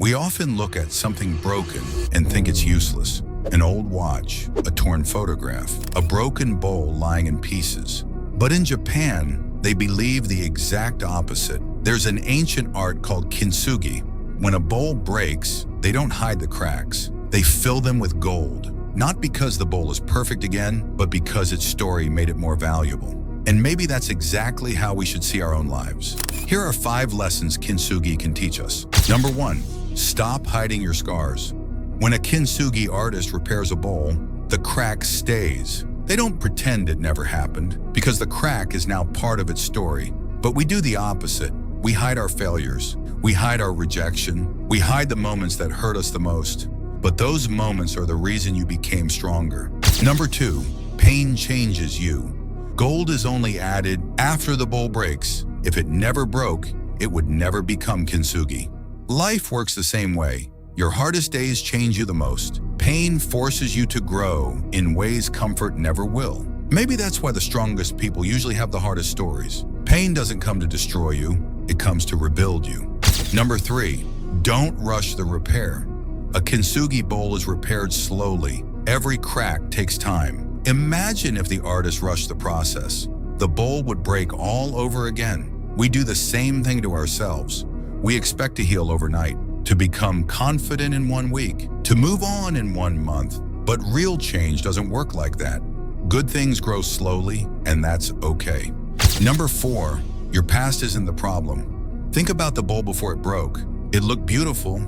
We often look at something broken and think it's useless. An old watch, a torn photograph, a broken bowl lying in pieces. But in Japan, they believe the exact opposite. There's an ancient art called Kintsugi. When a bowl breaks, they don't hide the cracks. They fill them with gold. Not because the bowl is perfect again, but because its story made it more valuable. And maybe that's exactly how we should see our own lives. Here are 5 lessons Kintsugi can teach us. Number 1, stop hiding your scars. When a Kintsugi artist repairs a bowl, the crack stays. They don't pretend it never happened, because the crack is now part of its story. But we do the opposite. We hide our failures. We hide our rejection. We hide the moments that hurt us the most. But those moments are the reason you became stronger. Number 2, pain changes you. Gold is only added after the bowl breaks. If it never broke, it would never become Kintsugi. Life works the same way. Your hardest days change you the most. Pain forces you to grow in ways comfort never will. Maybe that's why the strongest people usually have the hardest stories. Pain doesn't come to destroy you, it comes to rebuild you. Number 3, don't rush the repair. A Kintsugi bowl is repaired slowly. Every crack takes time. Imagine if the artist rushed the process. The bowl would break all over again. We do the same thing to ourselves. We expect to heal overnight, to become confident in 1 week, to move on in 1 month. But real change doesn't work like that. Good things grow slowly, and that's okay. Number 4, your past isn't the problem. Think about the bowl before it broke. It looked beautiful,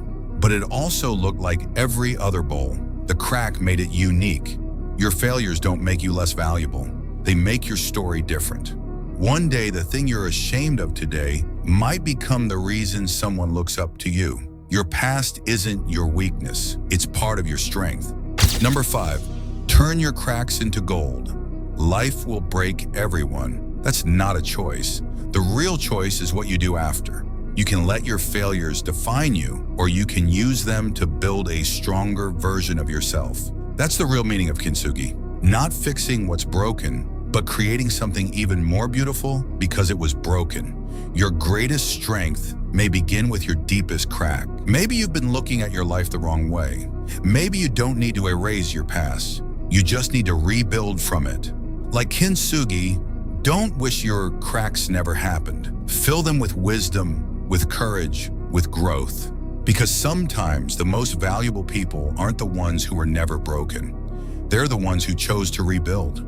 but it also looked like every other bowl. The crack made it unique. Your failures don't make you less valuable. They make your story different. One day, the thing you're ashamed of today might become the reason someone looks up to you. Your past isn't your weakness. It's part of your strength. Number 5, turn your cracks into gold. Life will break everyone. That's not a choice. The real choice is what you do after. You can let your failures define you, or you can use them to build a stronger version of yourself. That's the real meaning of Kintsugi. Not fixing what's broken, but creating something even more beautiful because it was broken. Your greatest strength may begin with your deepest crack. Maybe you've been looking at your life the wrong way. Maybe you don't need to erase your past. You just need to rebuild from it. Like Kintsugi, don't wish your cracks never happened. Fill them with wisdom, with courage, with growth. Because sometimes the most valuable people aren't the ones who were never broken. They're the ones who chose to rebuild.